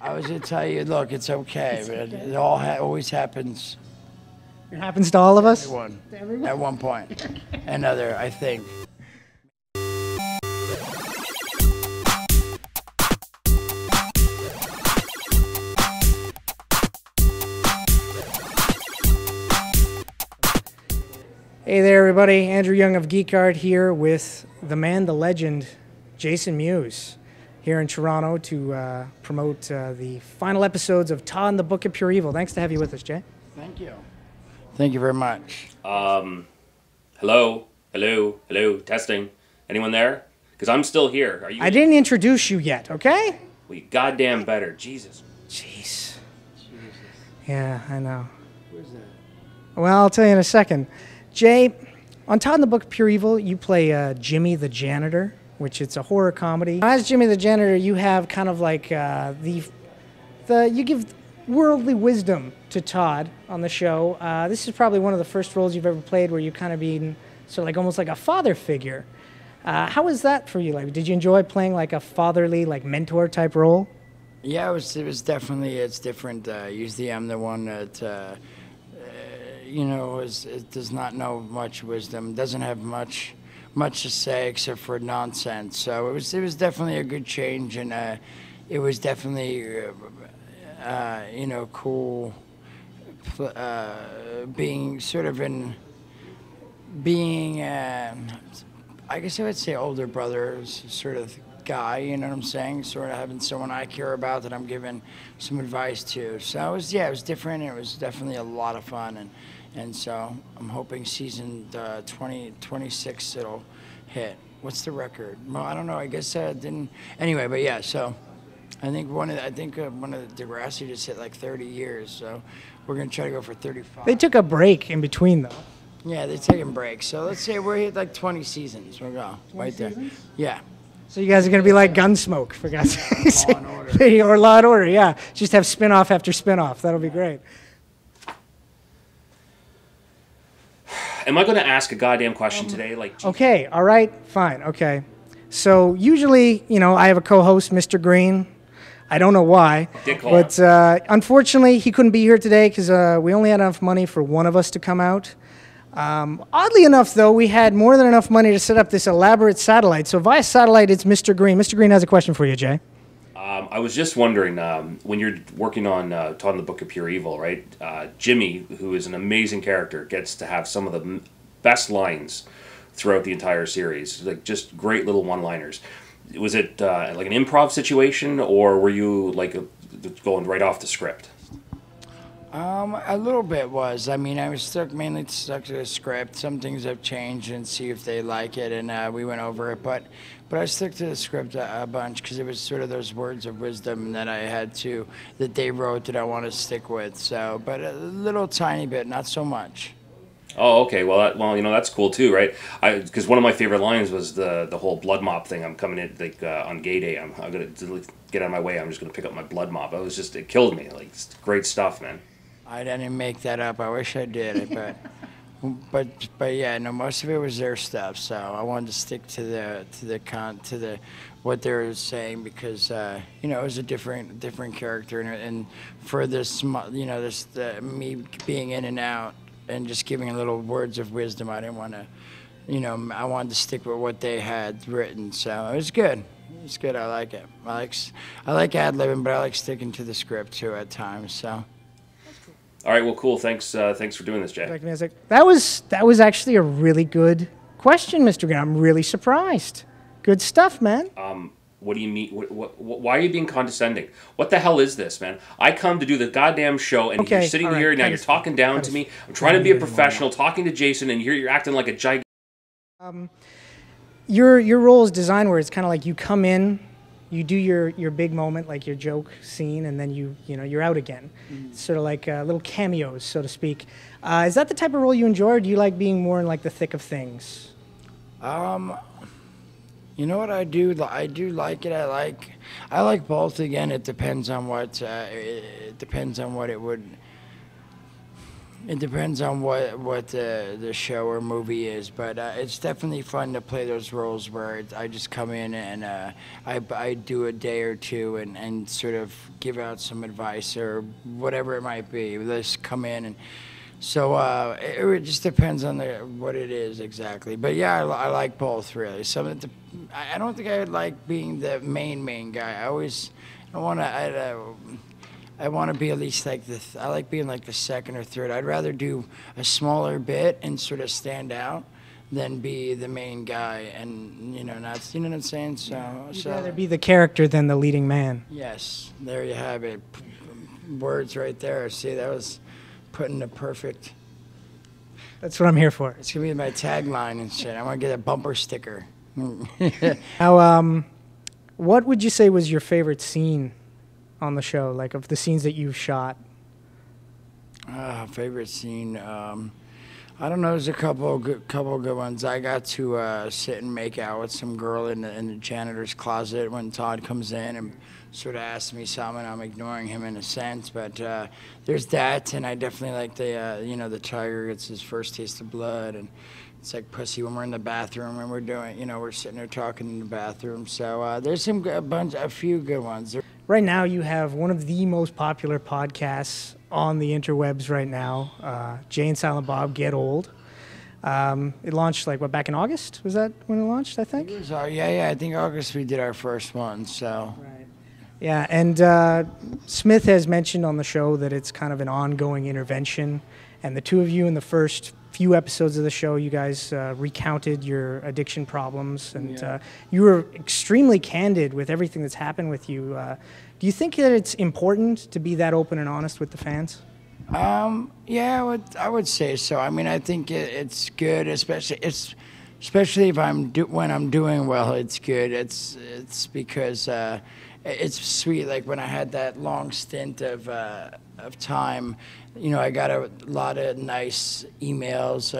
I was going to tell you, look, it's okay, but it all always happens. It happens to all of us? Everyone. At one point. Another, I think. Hey there, everybody. Andrew Young of Geek Art here with the man, the legend, Jason Mewes, here in Toronto to promote the final episodes of Todd and the Book of Pure Evil. Thanks to have you with us, Jay. Thank you. Thank you very much. Hello, testing. Anyone there? Because I'm still here. Are you? I didn't introduce you yet, okay? We goddamn better. Jesus. Jeez. Yeah, I know. Where's that? Well, I'll tell you in a second. Jay, on Todd and the Book of Pure Evil, you play Jimmy the janitor, which it's a horror comedy. As Jimmy the janitor, you have kind of like you give worldly wisdom to Todd on the show. This is probably one of the first roles you've ever played where you kind of been sort of like almost like a father figure. How was that for you? Like, did you enjoy playing like a fatherly, like mentor type role? Yeah, it was definitely, it's different. Usually I'm the one that, you know, it does not know much wisdom, doesn't have much to say except for nonsense. So it was definitely a good change, and it was definitely, you know, cool being sort of being, I guess I would say older brother sort of guy, you know what I'm saying? Sort of having someone I care about that I'm giving some advice to. So it was different. It was definitely a lot of fun, and so I'm hoping season 26 it'll hit. What's the record? Well, I don't know. I guess I didn't. Anyway, but yeah. So I think one of the Degrassi just hit like 30 years. So we're gonna try to go for 35. They took a break in between though. Yeah, they're taking breaks. So let's say we're hit like 20 seasons. We'll go right there. Yeah. So you guys are going to be like Gunsmoke, for God's sake. Law and Order. Or Law and Order, yeah. Just have spin-off after spin-off. That'll be great. Am I going to ask a goddamn question today? Like, okay, all right, fine, okay. So usually, you know, I have a co-host, Mr. Green. I don't know why. But unfortunately, he couldn't be here today because we only had enough money for one of us to come out. Oddly enough, though, we had more than enough money to set up this elaborate satellite. So via satellite, it's Mr. Green. Mr. Green has a question for you, Jay. I was just wondering, when you're working on Todd and the Book of Pure Evil, right? Jimmy, who is an amazing character, gets to have some of the best lines throughout the entire series. Like, just great little one-liners. Was it like an improv situation, or were you like going right off the script? A little bit was. I mean, I was mainly stuck to the script. Some things have changed and see if they like it, and we went over it. But I stuck to the script a bunch because it was sort of those words of wisdom that that they wrote that I want to stick with. So, but a little tiny bit, not so much. Oh, okay. Well, you know, that's cool too, right? Because one of my favorite lines was the whole blood mop thing. I'm coming in like on gay day. I'm gonna get out of my way. I'm just gonna pick up my blood mop. It killed me. Like, it's great stuff, man. I didn't make that up. I wish I did, but yeah, no. Most of it was their stuff. So I wanted to stick to what they were saying because you know, it was a different character, and for this, you know, me being in and out and just giving little words of wisdom. I didn't want to, you know, I wanted to stick with what they had written. So it was good. It's good. I like it. I like ad-libbing, but I like sticking to the script too at times. So. All right, well, cool. Thanks for doing this, Jay. That was actually a really good question, Mr. Green. I'm really surprised. Good stuff, man. What do you mean? Why are you being condescending? What the hell is this, man? I come to do the goddamn show, and you're sitting here, now you're talking down to me. I'm trying to be a professional, talking to Jason, and you're acting like a gigantic... Your role is designed where it's kind of like you come in, you do your big moment, like your joke scene, and then you're out again. Mm-hmm. Sort of like little cameos, so to speak. Is that the type of role you enjoy, or do you like being more in like the thick of things? You know what I do? I do like it. I like both. Again, it depends on what. It depends on what it would. It depends on what the show or movie is, but it's definitely fun to play those roles where I just come in and I do a day or two and sort of give out some advice or whatever it might be. Just come in and so it just depends on what it is exactly. But yeah, I like both really. I don't think I would like being the main guy. I want to be at least like I like being like the second or third. I'd rather do a smaller bit and sort of stand out than be the main guy and, not, you know what I'm saying? You'd rather be the character than the leading man. Yes, there you have it. Words right there. See, that was putting the perfect. That's what I'm here for. It's going to be my tagline and shit. I want to get a bumper sticker. Now, what would you say was your favorite scene on the show, like of the scenes that you've shot? Favorite scene. I don't know. There's a couple good ones. I got to sit and make out with some girl in the janitor's closet when Todd comes in and sort of asks me something. I'm ignoring him in a sense, but there's that, and I definitely like the tiger gets his first taste of blood, and it's like pussy when we're in the bathroom and we're doing, we're sitting there talking in the bathroom. So there's a few good ones. Right now, you have one of the most popular podcasts on the interwebs right now, Jay and Silent Bob Get Old. It launched back in August? Was that when it launched, I think? It was, yeah, I think August we did our first one, so. Right. Yeah, and Smith has mentioned on the show that it's kind of an ongoing intervention, and the two of you in the first few episodes of the show, you guys recounted your addiction problems, and you were extremely candid with everything that's happened with you. Do you think that it's important to be that open and honest with the fans? Yeah, I would say so. I mean, I think it's good, especially if when I'm doing well. It's good. It's because it's sweet. Like when I had that long stint of time, I got a lot of nice emails.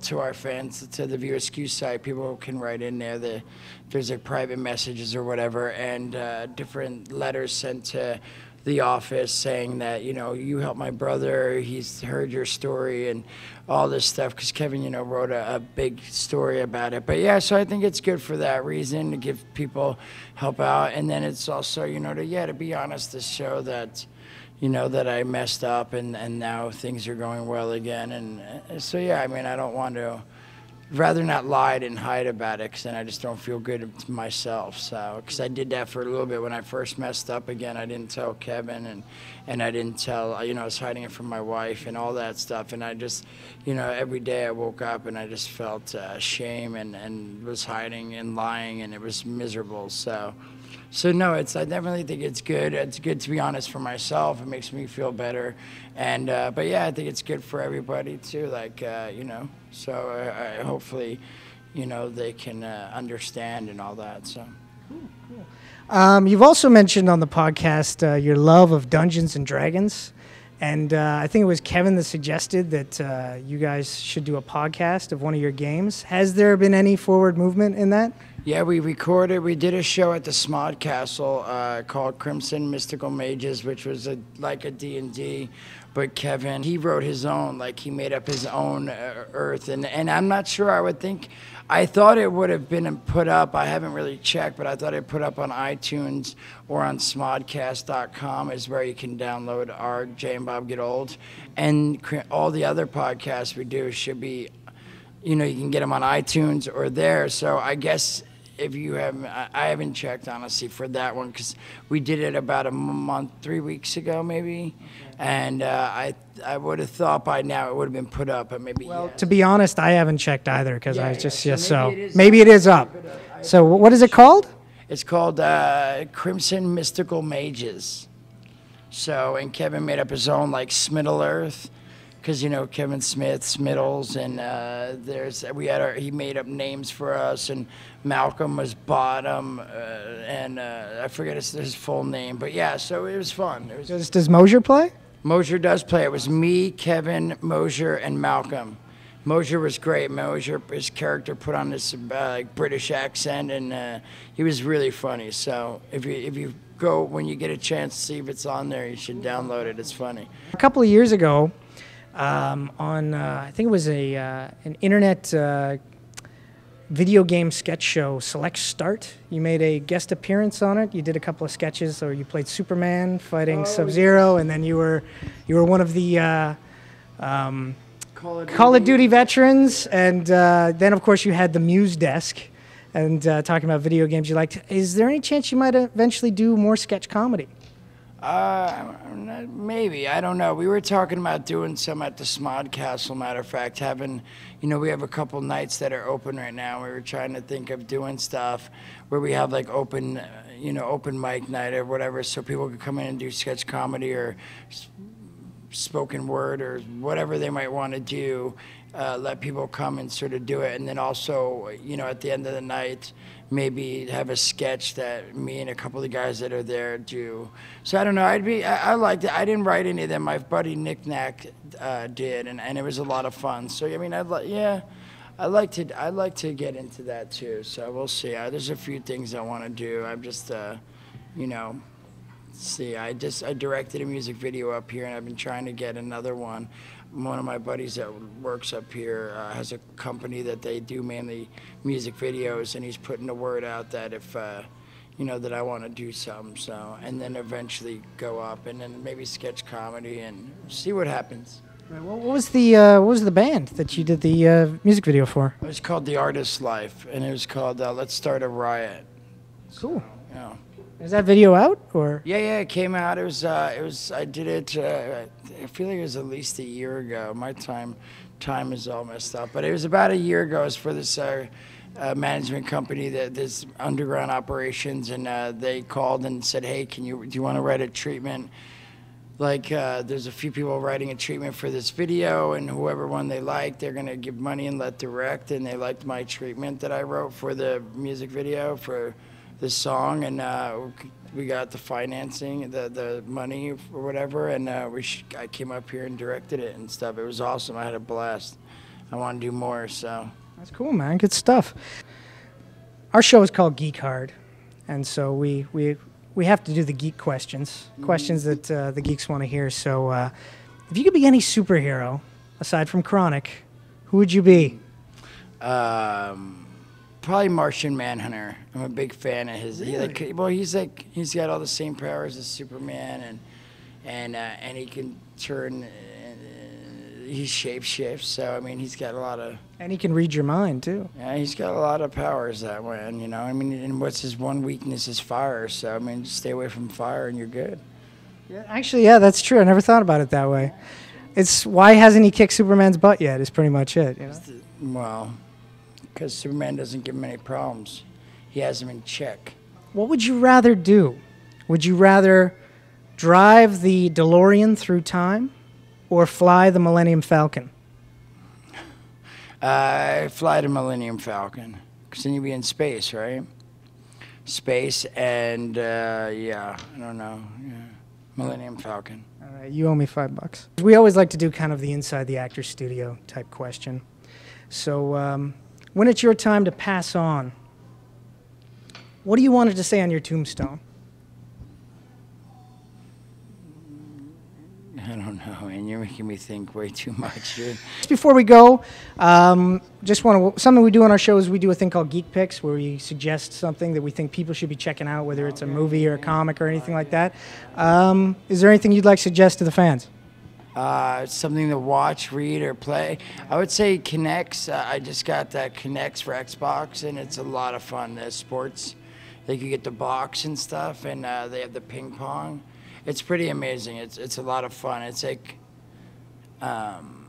To our fans, to the Viewer Skew site, people can write in there. There's private messages or whatever, and different letters sent to the office saying that you helped my brother. He's heard your story and all this stuff because Kevin wrote a big story about it. But yeah, so I think it's good for that reason to give people help out, and then it's also to be honest, to show that. That I messed up and now things are going well again. And so, yeah, I mean, I don't want to, rather not lie and hide about it because then I just don't feel good to myself. So, because I did that for a little bit when I first messed up again. I didn't tell Kevin and I didn't tell, I was hiding it from my wife and all that stuff. And I just, every day I woke up and I just felt shame and was hiding and lying and it was miserable. So no, I definitely think it's good. It's good to be honest for myself. It makes me feel better, and but yeah, I think it's good for everybody too. So I hopefully, they can understand and all that. So. Cool. You've also mentioned on the podcast your love of Dungeons and Dragons, and I think it was Kevin that suggested that you guys should do a podcast of one of your games. Has there been any forward movement in that? Yeah, we did a show at the Smod Castle called Crimson Mystical Mages, which was like a D&D, but Kevin, he wrote his own, he made up his own Earth, and I'm not sure, I thought it would have been put up, I haven't really checked, but I thought it put up on iTunes or on smodcast.com is where you can download our Jay and Bob Get Old, and all the other podcasts we do should be, you can get them on iTunes or there, so I guess if you haven't, I haven't checked honestly for that one because we did it about 3 weeks ago maybe, and I would have thought by now it would have been put up, but maybe. Well, to be honest, I haven't checked either because maybe it is up. So what is it called? It's called Crimson Mystical Mages. So and Kevin made up his own Smiddle Earth. Because Kevin Smith, Smiddles, and he made up names for us, and Malcolm was Bottom, and I forget his full name, but yeah, so it was fun. Does Mosier play? Mosier does play. It was me, Kevin, Mosier, and Malcolm. Mosier was great. Mosier, his character put on this British accent, and he was really funny. So if you go when you get a chance to see if it's on there, you should download it. It's funny. A couple of years ago. on, I think it was an internet video game sketch show, Select Start. You made a guest appearance on it. You did a couple of sketches, or you played Superman fighting Sub-Zero, and then you were one of the Call of Duty veterans, and then of course you had the Mewes desk, and talking about video games you liked. Is there any chance you might eventually do more sketch comedy? Maybe, I don't know. We were talking about doing some at the Smod Castle, matter of fact, we have a couple nights that are open right now. We were trying to think of doing stuff where we have like open mic night or whatever, so people could come in and do sketch comedy or spoken word or whatever they might want to do. Let people come and sort of do it, and then also, at the end of the night, maybe have a sketch that me and a couple of the guys that are there do. So I don't know. I liked it. I didn't write any of them. My buddy Nick Knack did, and it was a lot of fun. So I mean, I'd like to get into that too. So we'll see. There's a few things I want to do. I'm just, see. I directed a music video up here, and I've been trying to get another one. One of my buddies that works up here has a company that they do mainly music videos, and he's putting the word out that if, that I want to do something, so, and then eventually go up, and then maybe sketch comedy, and see what happens. What was the band that you did the music video for? It was called The Artist's Life, and it was called Let's Start a Riot. Cool. So, is that video out, or? Yeah, it came out. It was. I did it. I feel like it was at least a year ago. My time is all messed up, but it was about a year ago. It was for this management company that this underground operations, and they called and said, "Hey, do you want to write a treatment? Like, there's a few people writing a treatment for this video, and whoever one they like, they're gonna give money and let direct." And they liked my treatment that I wrote for the music video for this song, and we got the financing, the money or whatever, and I came up here and directed it and stuff. It was awesome. I had a blast. I want to do more, so. That's cool, man. Good stuff. Our show is called Geek Hard, and so we have to do the geek questions that the geeks want to hear. So if you could be any superhero aside from Chronic, who would you be? Probably Martian Manhunter. I'm a big fan of his. Really? He's got all the same powers as Superman, and he can turn. He shapeshifts. So I mean, he's got a lot of. And he can read your mind too. Yeah, he's got a lot of powers that way, and I mean, and what's his one weakness is fire. So I mean, just stay away from fire, and you're good. Yeah, actually, yeah, that's true. I never thought about it that way. It's why hasn't he kicked Superman's butt yet? Is pretty much it. Well. Because Superman doesn't give him any problems. He has him in check. What would you rather do? Would you rather drive the DeLorean through time or fly the Millennium Falcon? Fly the Millennium Falcon. Because then you'd be in space, right? Space and, I don't know. Yeah. Millennium Falcon. All right, you owe me $5. We always like to do kind of the inside the actor's studio type question. So, when it's your time to pass on, what do you want it to say on your tombstone? I don't know, and you're making me think way too much, dude. Just before we go, something we do on our show is we do a thing called Geek Picks, where we suggest something that we think people should be checking out, whether it's a movie or a comic or anything like that. Is there anything you'd like to suggest to the fans? Something to watch, read, or play. I would say Kinects. I just got that Kinects for Xbox, and it's a lot of fun. The sports, like you get the box and stuff, and they have the ping pong. It's pretty amazing. It's a lot of fun. It's like, and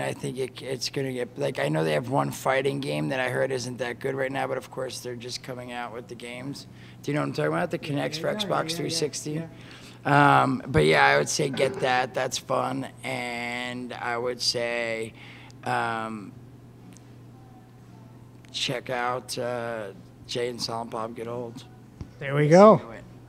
I think it's gonna get like I know they have one fighting game that I heard isn't that good right now, but of course they're just coming out with the games. Do you know what I'm talking about? The Kinects for Xbox 360. Yeah. But yeah, I would say get that. That's fun. And I would say check out Jay and Silent Bob Get Old. There we go.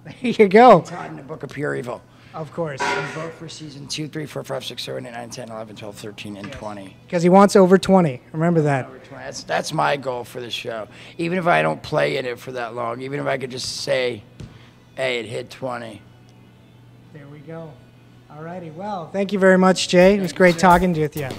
There you go. Todd in the Book of Pure Evil. Of course. And vote for season 2, 3, 4, 5, 6, 7, 8, 9, 10, 11, 12, 13, and 20. Because he wants over 20. Remember that. Over 20. That's my goal for the show. Even if I don't play in it for that long, even if I could just say, hey, it hit 20. There we go. All righty. Well, thank you very much, Jay. It was great talking with you.